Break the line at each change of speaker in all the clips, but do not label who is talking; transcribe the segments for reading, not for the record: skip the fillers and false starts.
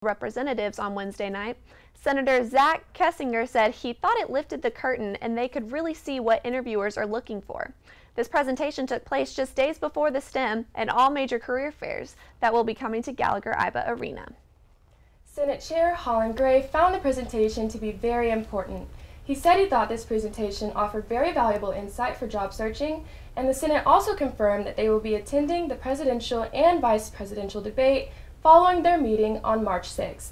Representatives on Wednesday night. Senator Zach Kessinger said he thought it lifted the curtain and they could really see what interviewers are looking for. This presentation took place just days before the STEM and all major career fairs that will be coming to Gallagher-Iba Arena.
Senate Chair Holland Gray found the presentation to be very important. He said he thought this presentation offered very valuable insight for job searching, and the Senate also confirmed that they will be attending the presidential and vice presidential debate following their meeting on March 6th.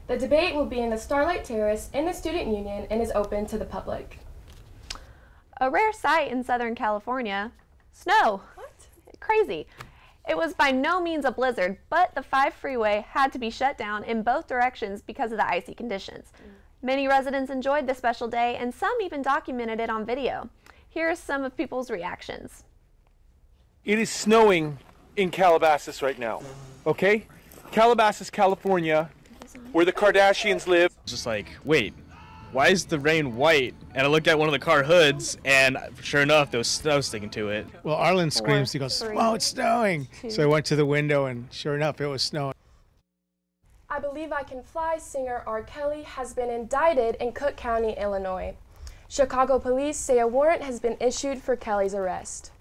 The debate will be in the Starlight Terrace in the Student Union and is open to the public.
A rare sight in Southern California, snow.
What?
Crazy. It was by no means a blizzard, but the 5 freeway had to be shut down in both directions because of the icy conditions. Many residents enjoyed the special day, and some even documented it on video. Here are some of people's reactions.
It is snowing in Calabasas right now, okay? Calabasas, California, where the Kardashians live.
Just like, wait, why is the rain white? And I looked at one of the car hoods, and sure enough, there was snow sticking to it.
Well, Arlen screams, he goes, "Whoa, it's snowing." So I went to the window, and sure enough, it was snowing.
I Believe I Can Fly singer R. Kelly has been indicted in Cook County, Illinois. Chicago police say a warrant has been issued for Kelly's arrest.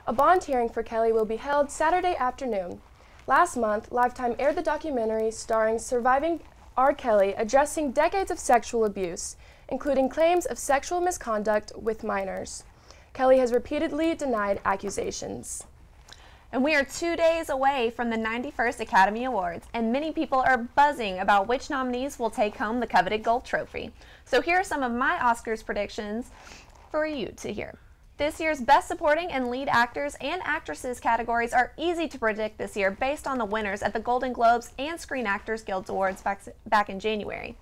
A bond hearing for Kelly will be held Saturday afternoon. Last month, Lifetime aired the documentary starring surviving R. Kelly addressing decades of sexual abuse, including claims of sexual misconduct with minors. Kelly has repeatedly denied accusations.
And we are 2 days away from the 91st Academy Awards, and many people are buzzing about which nominees will take home the coveted gold trophy. So here are some of my Oscars predictions for you to hear. This year's Best Supporting and Lead Actors and Actresses categories are easy to predict this year based on the winners at the Golden Globes and Screen Actors Guild Awards back in January.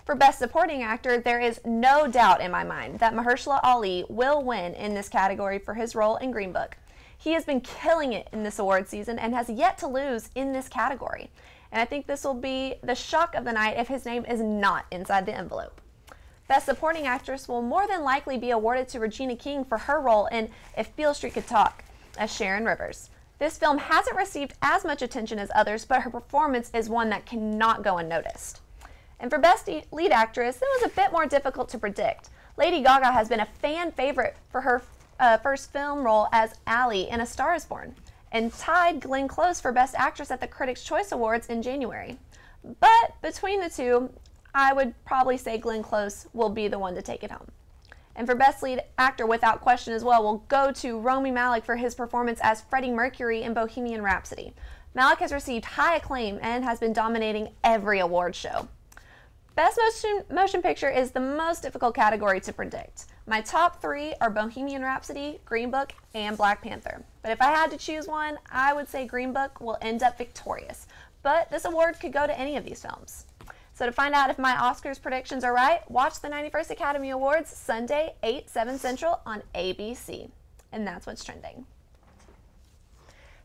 For Best Supporting Actor, there is no doubt in my mind that Mahershala Ali will win in this category for his role in Green Book. He has been killing it in this award season and has yet to lose in this category. And I think this will be the shock of the night if his name is not inside the envelope. Best Supporting Actress will more than likely be awarded to Regina King for her role in If Beale Street Could Talk as Sharon Rivers. This film hasn't received as much attention as others, but her performance is one that cannot go unnoticed. And for Best Lead Actress, it was a bit more difficult to predict. Lady Gaga has been a fan favorite for her first film role as Ally in A Star Is Born, and tied Glenn Close for Best Actress at the Critics' Choice Awards in January. But between the two, I would probably say Glenn Close will be the one to take it home. And for Best Lead Actor, without question as well, will go to Rami Malek for his performance as Freddie Mercury in Bohemian Rhapsody. Malek has received high acclaim and has been dominating every award show. Best Motion Picture is the most difficult category to predict. My top 3 are Bohemian Rhapsody, Green Book, and Black Panther. But if I had to choose one, I would say Green Book will end up victorious. But this award could go to any of these films. So to find out if my Oscars predictions are right, watch the 91st Academy Awards Sunday, 8/7 Central on ABC. And that's what's trending.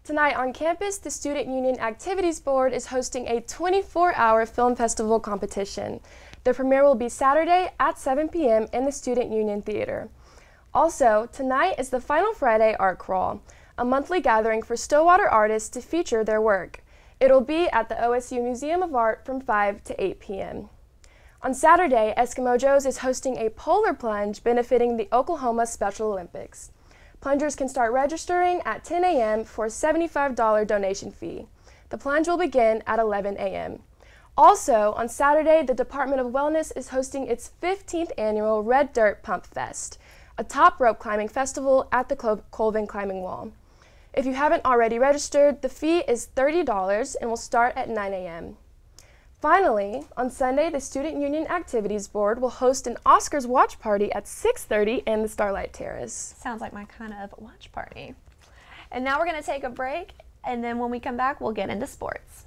Tonight on campus, the Student Union Activities Board is hosting a 24-hour film festival competition. The premiere will be Saturday at 7 p.m. in the Student Union Theater. Also, tonight is the Final Friday Art Crawl, a monthly gathering for Stillwater artists to feature their work. It'll be at the OSU Museum of Art from 5 to 8 p.m. On Saturday, Eskimo Joe's is hosting a polar plunge benefiting the Oklahoma Special Olympics. Plungers can start registering at 10 a.m. for a $75 donation fee. The plunge will begin at 11 a.m. Also, on Saturday, the Department of Wellness is hosting its 15th annual Red Dirt Pump Fest, a top rope climbing festival at the Colvin Climbing Wall. If you haven't already registered, the fee is $30 and will start at 9 a.m. Finally, on Sunday, the Student Union Activities Board will host an Oscars watch party at 6:30 in the Starlight Terrace.
Sounds like my kind of watch party. And now we're going to take a break, and then when we come back, we'll get into sports.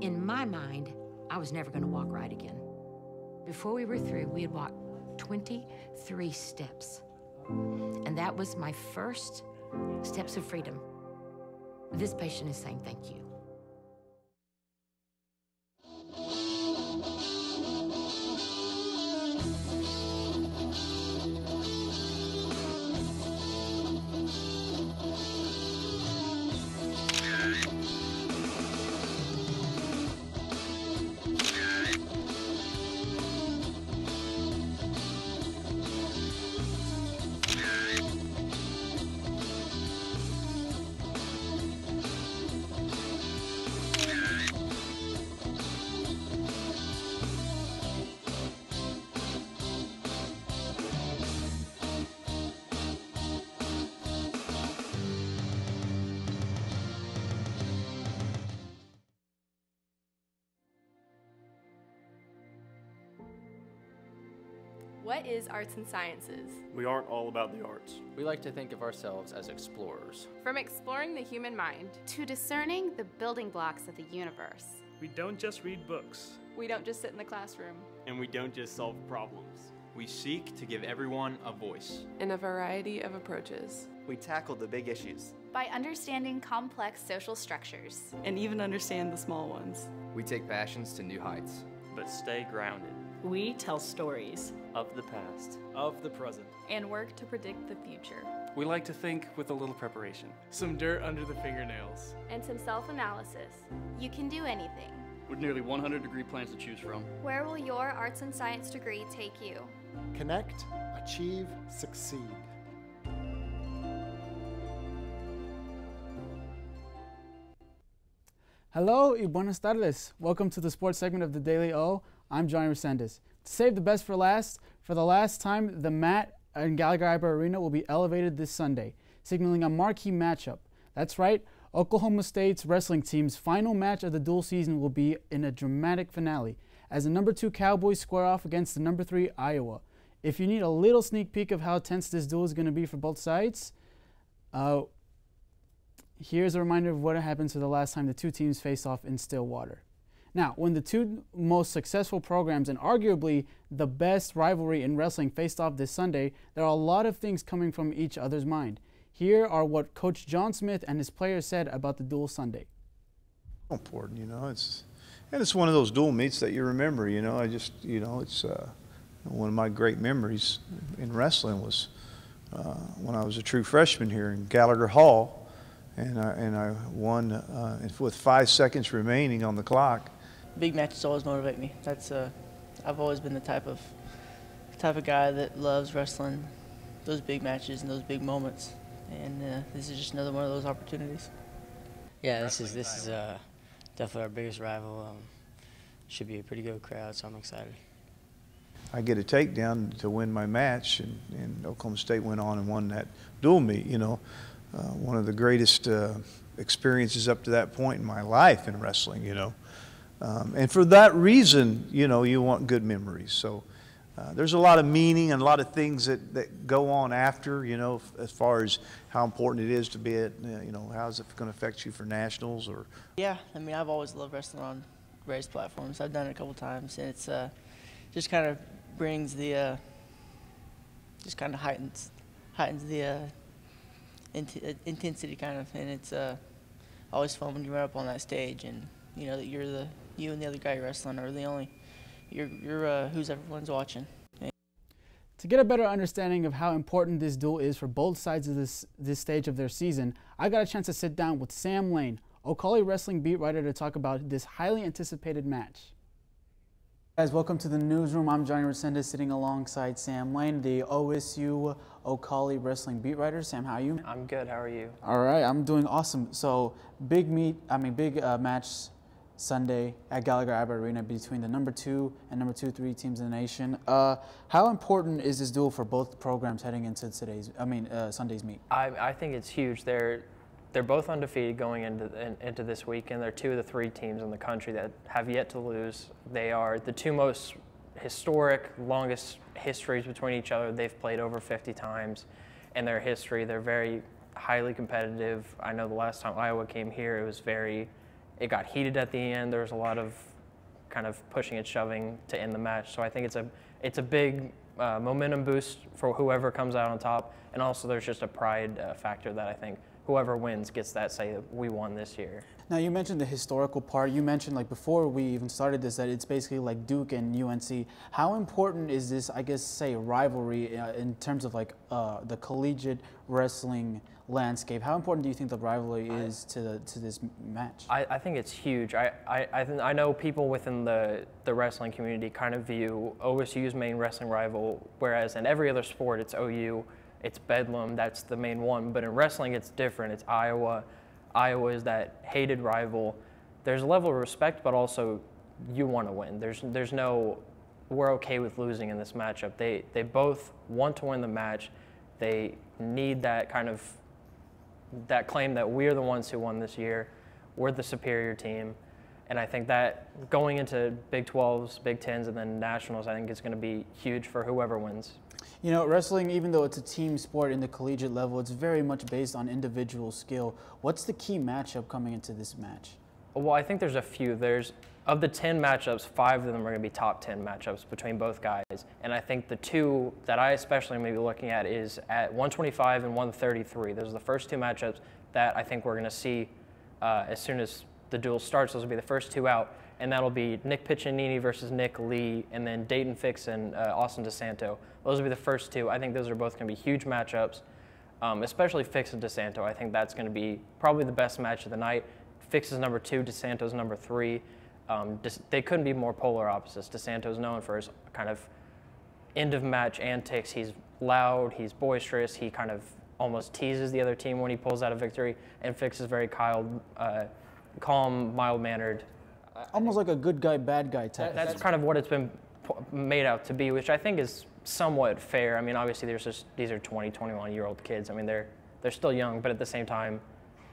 In my mind, I was never going to walk right again. Before we were through, we had walked 23 steps. And that was my first steps of freedom. This patient is saying thank you.
What is arts and sciences?
We aren't all about the arts.
We like to think of ourselves as explorers.
From exploring the human mind
to discerning the building blocks of the universe.
We don't just read books.
We don't just sit in the classroom.
And we don't just solve problems.
We seek to give everyone a voice.
In a variety of approaches.
We tackle the big issues.
By understanding complex social structures.
And even understand the small ones.
We take passions to new heights.
But stay grounded.
We tell stories
of the past,
of the present,
and work to predict the future.
We like to think with a little preparation.
Some dirt under the fingernails.
And some self-analysis. You can do anything.
With nearly 100 degree plans to choose from.
Where will your arts and science degree take you?
Connect, achieve, succeed.
Hello y buenas tardes. Welcome to the sports segment of the Daily O. I'm Johnny Resendez. To save the best for the last time, the mat in Gallagher-Iba Arena will be elevated this Sunday, signaling a marquee matchup. That's right, Oklahoma State's wrestling team's final match of the dual season will be in a dramatic finale, as the number 2 Cowboys square off against the number 3 Iowa. If you need a little sneak peek of how tense this duel is going to be for both sides, here's a reminder of what happens for the last time the two teams faced off in Stillwater. Now, when the two most successful programs and arguably the best rivalry in wrestling faced off this Sunday, there are a lot of things coming from each other's mind. Here are what Coach John Smith and his players said about the duel Sunday.
Important, it's one of those dual meets that you remember, it's one of my great memories in wrestling was when I was a true freshman here in Gallagher Hall, and I won with 5 seconds remaining on the clock.
Big matches always motivate me. That's I've always been the type of guy that loves wrestling, those big matches and those big moments. And this is just another one of those opportunities.
Yeah, this is definitely our biggest rival. Should be a pretty good crowd, so I'm excited.
I get a takedown to win my match, and Oklahoma State went on and won that dual meet. One of the greatest experiences up to that point in my life in wrestling. And for that reason, you want good memories. So there's a lot of meaning and a lot of things that go on after, as far as how important it is to be at, how's it going to affect you for nationals or.
Yeah, I've always loved wrestling on raised platforms. I've done it a couple times, and it's just kind of brings the, just kind of heightens the intensity kind of, and it's always fun when you run up on that stage and that you and the other guy you're wrestling are the only, you're who's everyone's watching.
To get a better understanding of how important this duel is for both sides of this stage of their season, I got a chance to sit down with Sam Lane, Ocali Wrestling beat writer, to talk about this highly anticipated match. Guys, welcome to the newsroom. I'm Johnny Resendez, sitting alongside Sam Lane, the OSU Ocali Wrestling beat writer. Sam, how are you?
I'm good. How are you?
All right, I'm doing awesome. So, big match Sunday at Gallagher-Iba Arena between the number 2 and number 2-3 teams in the nation. How important is this duel for both programs heading into Sunday's meet?
I think it's huge. They're both undefeated going into this weekend. They're 2 of the 3 teams in the country that have yet to lose. They are the 2 most historic, longest histories between each other. They've played over 50 times in their history. They're very highly competitive. I know the last time Iowa came here, it It got heated at the end. There was a lot of kind of pushing and shoving to end the match. So I think it's a big momentum boost for whoever comes out on top. And also there's just a pride factor that I think whoever wins gets that say that we won this year.
Now you mentioned the historical part. You mentioned like before we even started this that it's basically like Duke and UNC. How important is this, I guess, say rivalry in terms of like the collegiate wrestling landscape? How important do you think the rivalry is to this match?
I think it's huge. I know people within the wrestling community kind of view OSU's main wrestling rival, whereas in every other sport it's OU, it's Bedlam, that's the main one. But in wrestling it's different. It's Iowa. Iowa is that hated rival. There's a level of respect, but also you want to win. There's no we're okay with losing in this matchup. They both want to win the match. They need that kind of that claim that we're the ones who won this year. We're the superior team. And I think that going into Big 12s, Big 10s, and then Nationals, I think it's going to be huge for whoever wins.
You know, wrestling, even though it's a team sport in the collegiate level, it's very much based on individual skill. What's the key matchup coming into this match?
Well, I think there's a few. Of the 10 matchups, 5 of them are going to be top 10 matchups between both guys. And I think the two that I especially may be looking at is at 125 and 133. Those are the first two matchups that I think we're going to see as soon as the duel starts. Those will be the first two out. And that'll be Nick Piccinini versus Nick Lee, and then Dayton Fix and Austin DeSanto. Those will be the first two. I think those are both going to be huge matchups, especially Fix and DeSanto. I think that's going to be probably the best match of the night. Fix is number 2, DeSanto's number 3. They couldn't be more polar opposites. DeSanto's known for his kind of end-of-match antics. He's loud, he's boisterous, he kind of almost teases the other team when he pulls out a victory, and Fix is very calm, mild-mannered.
Almost like a good guy, bad guy type.
That's kind of what it's been made out to be, which I think is somewhat fair. I mean, obviously these are 20, 21-year-old kids. I mean, they're still young, but at the same time,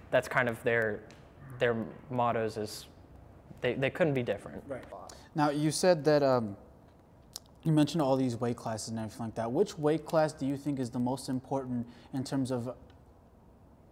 that's kind of their mottos is they couldn't be different.
Right. Now, you said that you mentioned all these weight classes and everything like that. Which weight class do you think is the most important in terms of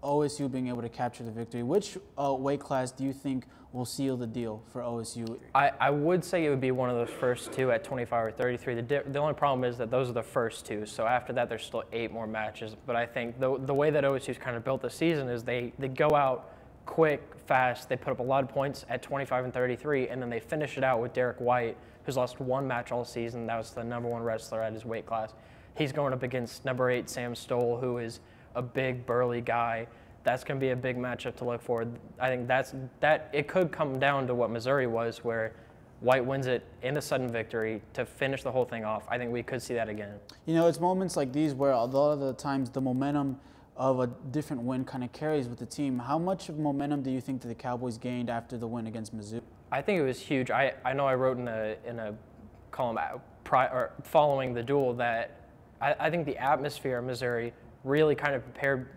OSU being able to capture the victory? Which weight class do you think will seal the deal for OSU?
I would say it would be one of those first two at 25 or 33. The only problem is that those are the first two. So after that, there's still 8 more matches. But I think the way that OSU's kind of built the season is they go out quick, fast. They put up a lot of points at 25 and 33, and then they finish it out with Derek White, who's lost 1 match all season. That was the #1 wrestler at his weight class. He's going up against number 8 Sam Stoll, who is a big, burly guy. That's going to be a big matchup to look for. I think that it could come down to what Missouri was, where White wins it in a sudden victory to finish the whole thing off. I think we could see that again.
You know, it's moments like these where a lot of the times the momentum of a different win kind of carries with the team. How much of momentum do you think that the Cowboys gained after the win against Mizzou?
I think it was huge. I know I wrote in a column following the duel that I think the atmosphere of Missouri really kind of prepared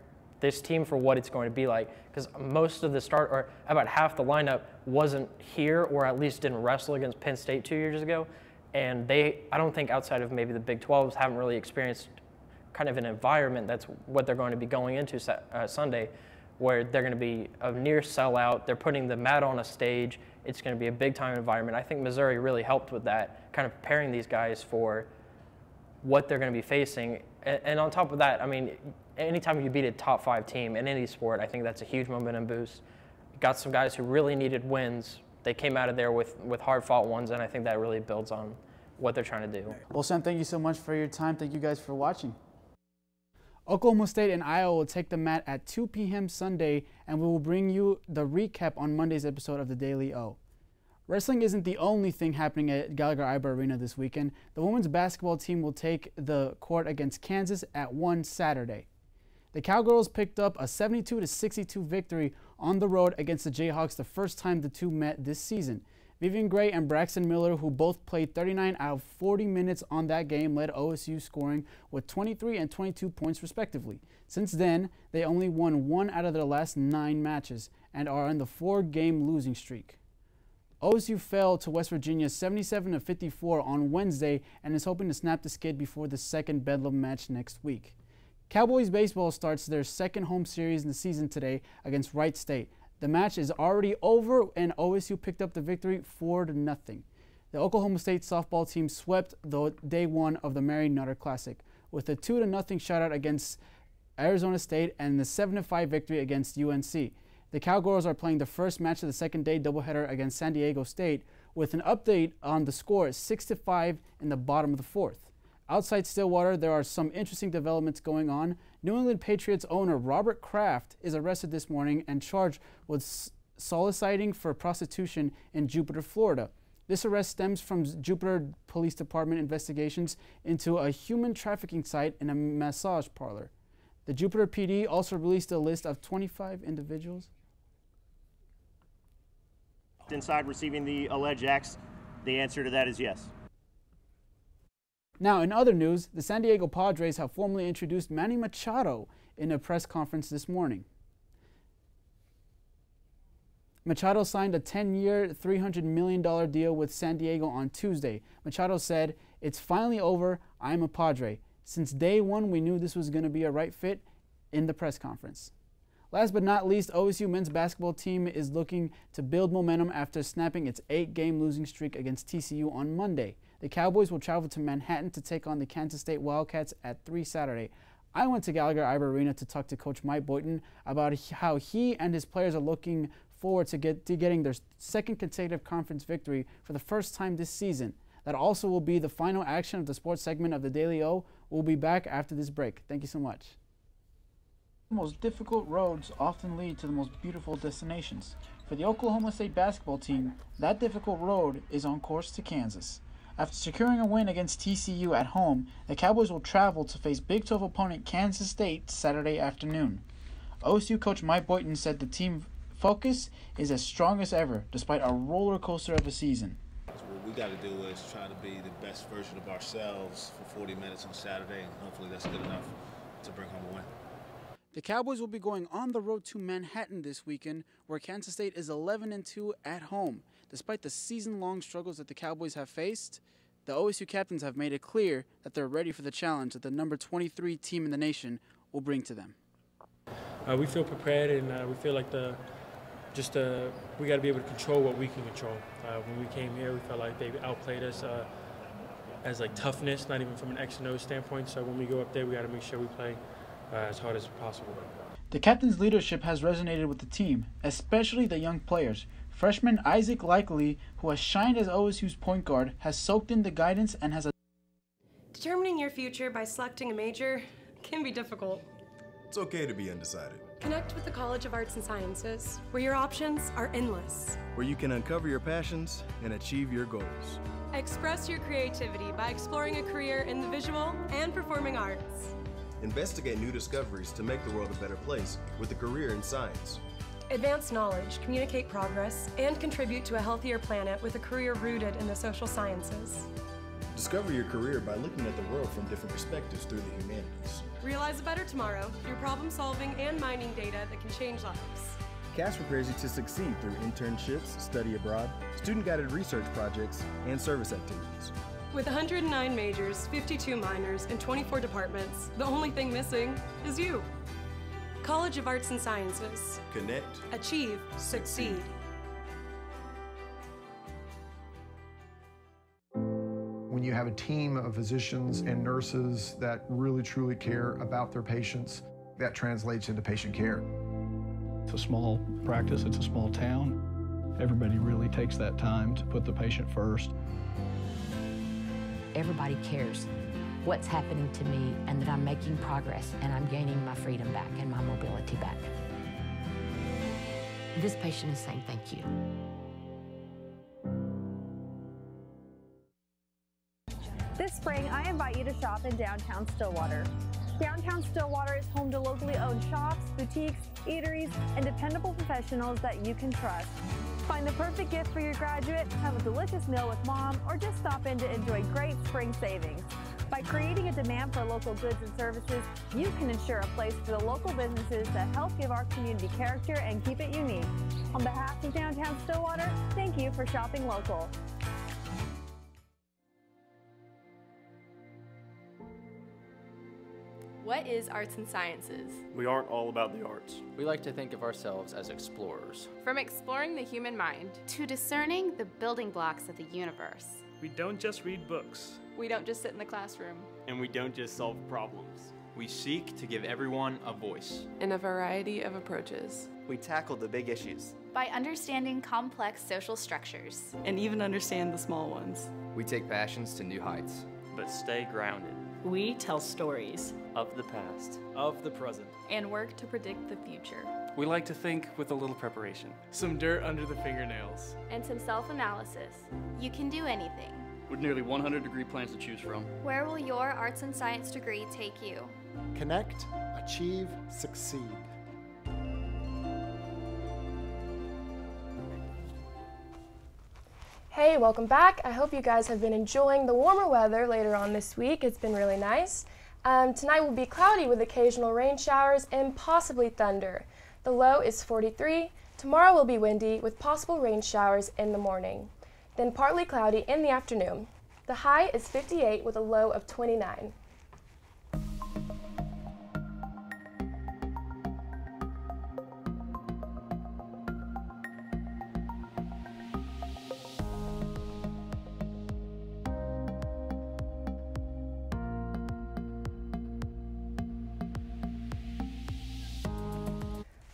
this team for what it's going to be like, because most of the start, or about half the lineup, wasn't here or at least didn't wrestle against Penn State 2 years ago, and I don't think outside of maybe the Big 12s haven't really experienced kind of an environment that's what they're going to be going into Sunday, where they're going to be a near sellout. They're putting the mat on a stage. It's going to be a big time environment. I think Missouri really helped with that, kind of preparing these guys for what they're going to be facing. And on top of that, I mean, anytime you beat a top 5 team in any sport, I think that's a huge momentum boost. Got some guys who really needed wins. They came out of there with hard-fought ones, and I think that really builds on what they're trying to do.
Well, Sam, thank you so much for your time. Thank you guys for watching. Oklahoma State and Iowa will take the mat at 2 p.m. Sunday, and we will bring you the recap on Monday's episode of the Daily O. Wrestling isn't the only thing happening at Gallagher-Iba Arena this weekend. The women's basketball team will take the court against Kansas at 1 Saturday. The Cowgirls picked up a 72-62 victory on the road against the Jayhawks the first time the two met this season. Vivian Gray and Braxton Miller, who both played 39 out of 40 minutes on that game, led OSU scoring with 23 and 22 points respectively. Since then, they only won 1 out of their last 9 matches and are on the 4-game losing streak. OSU fell to West Virginia 77-54 on Wednesday and is hoping to snap the skid before the second Bedlam match next week. Cowboys baseball starts their second home series in the season today against Wright State. The match is already over, and OSU picked up the victory 4-0. The Oklahoma State softball team swept the day one of the Mary Nutter Classic with a 2-0 shutout against Arizona State and the 7-5 victory against UNC. The Cowgirls are playing the first match of the second day doubleheader against San Diego State with an update on the score 6-5 in the bottom of the fourth. Outside Stillwater, there are some interesting developments going on. New England Patriots owner Robert Kraft is arrested this morning and charged with soliciting for prostitution in Jupiter, Florida. This arrest stems from Jupiter Police Department investigations into a human trafficking site in a massage parlor. The Jupiter PD also released a list of 25 individuals.
Inside receiving the alleged acts, the answer to that is yes.
Now, in other news, the San Diego Padres have formally introduced Manny Machado in a press conference this morning. Machado signed a 10-year, $300 million deal with San Diego on Tuesday. Machado said, "It's finally over. I'm a Padre. Since day one, we knew this was going to be a right fit," in the press conference. Last but not least, OSU men's basketball team is looking to build momentum after snapping its 8-game losing streak against TCU on Monday. The Cowboys will travel to Manhattan to take on the Kansas State Wildcats at 3 Saturday. I went to Gallagher-Iba Arena to talk to Coach Mike Boynton about how he and his players are looking forward to getting their second consecutive conference victory for the first time this season. That also will be the final action of the sports segment of the Daily O. We'll be back after this break. Thank you so much. The most difficult roads often lead to the most beautiful destinations. For the Oklahoma State basketball team, that difficult road is on course to Kansas. After securing a win against TCU at home, the Cowboys will travel to face Big 12 opponent Kansas State Saturday afternoon. OSU coach Mike Boynton said the team focus is as strong as ever, despite a roller coaster of a season.
What we got to do is try to be the best version of ourselves for 40 minutes on Saturday, and hopefully that's good enough to bring home a win.
The Cowboys will be going on the road to Manhattan this weekend, where Kansas State is 11-2 at home. Despite the season-long struggles that the Cowboys have faced, the OSU captains have made it clear that they're ready for the challenge that the number 23 team in the nation will bring to them.
We feel prepared, and we feel like we got to be able to control what we can control. When we came here, we felt like they outplayed us as like toughness, not even from an X and O standpoint. So when we go up there, we got to make sure we play as hard as possible.
The captain's leadership has resonated with the team, especially the young players. Freshman Isaac Likely, who has shined as OSU's point guard, has soaked in the guidance and has
Determining your future by selecting a major can be difficult.
It's okay to be undecided.
Connect with the College of Arts and Sciences, where your options are endless.
Where you can uncover your passions and achieve your goals.
Express your creativity by exploring a career in the visual and performing arts.
Investigate new discoveries to make the world a better place with a career in science.
Advance knowledge, communicate progress, and contribute to a healthier planet with a career rooted in the social sciences.
Discover your career by looking at the world from different perspectives through the humanities.
Realize a better tomorrow through problem solving and mining data that can change lives.
CAS prepares you to succeed through internships, study abroad, student-guided research projects, and service activities.
With 109 majors, 52 minors, and 24 departments, the only thing missing is you. College of Arts and Sciences.
Connect.
Achieve. Succeed.
When you have a team of physicians and nurses that really truly care about their patients, that translates into patient care.
It's a small practice, it's a small town. Everybody really takes that time to put the patient first.
Everybody cares what's happening to me and that I'm making progress and I'm gaining my freedom back and my mobility back. This patient is saying thank you.
This spring, I invite you to shop in downtown Stillwater. Downtown Stillwater is home to locally owned shops, boutiques, eateries, and dependable professionals that you can trust. Find the perfect gift for your graduate, have a delicious meal with mom, or just stop in to enjoy great spring savings. By creating a demand for local goods and services, you can ensure a place for the local businesses that help give our community character and keep it unique. On behalf of Downtown Stillwater, thank you for shopping local.
What is arts and sciences?
We aren't all about the arts.
We like to think of ourselves as explorers.
From exploring the human mind
to discerning the building blocks of the universe.
We don't just read books.
We don't just sit in the classroom.
And we don't just solve problems.
We seek to give everyone a voice.
In a variety of approaches.
We tackle the big issues.
By understanding complex social structures.
And even understand the small ones.
We take passions to new heights.
But stay grounded.
We tell stories.
Of the past.
Of the present.
And work to predict the future.
We like to think with a little preparation.
Some dirt under the fingernails.
And some self-analysis. You can do anything.
With nearly 100 degree plans to choose from.
Where will your arts and science degree take you?
Connect, achieve, succeed.
Hey, welcome back. I hope you guys have been enjoying the warmer weather later on this week. It's been really nice. Tonight will be cloudy with occasional rain showers and possibly thunder. The low is 43. Tomorrow will be windy with possible rain showers in the morning. Then partly cloudy in the afternoon. The high is 58 with a low of 29.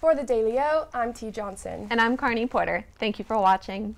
For the Daily O, I'm T. Johnson.
And I'm Carney Porter. Thank you for watching.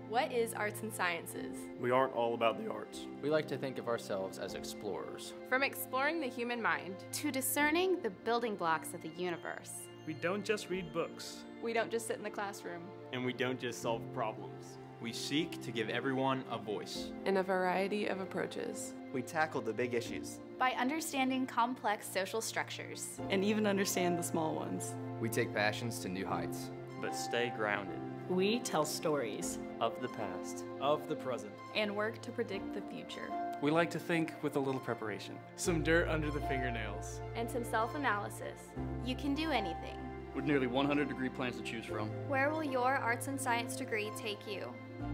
What is arts and sciences?
We aren't all about the arts.
We like to think of ourselves as explorers.
From exploring the human mind
to discerning the building blocks of the universe.
We don't just read books.
We don't just sit in the classroom.
And we don't just solve problems.
We seek to give everyone a voice.
In a variety of approaches.
We tackle the big issues.
By understanding complex social structures.
And even understand the small ones.
We take passions to new heights.
But stay grounded.
We tell stories.
Of the past.
Of the present.
And work to predict the future.
We like to think with a little preparation.
Some dirt under the fingernails.
And some self-analysis. You can do anything.
With nearly 100 degree plans to choose from.
Where will your arts and science degree take you?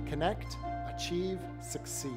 Connect, achieve, succeed.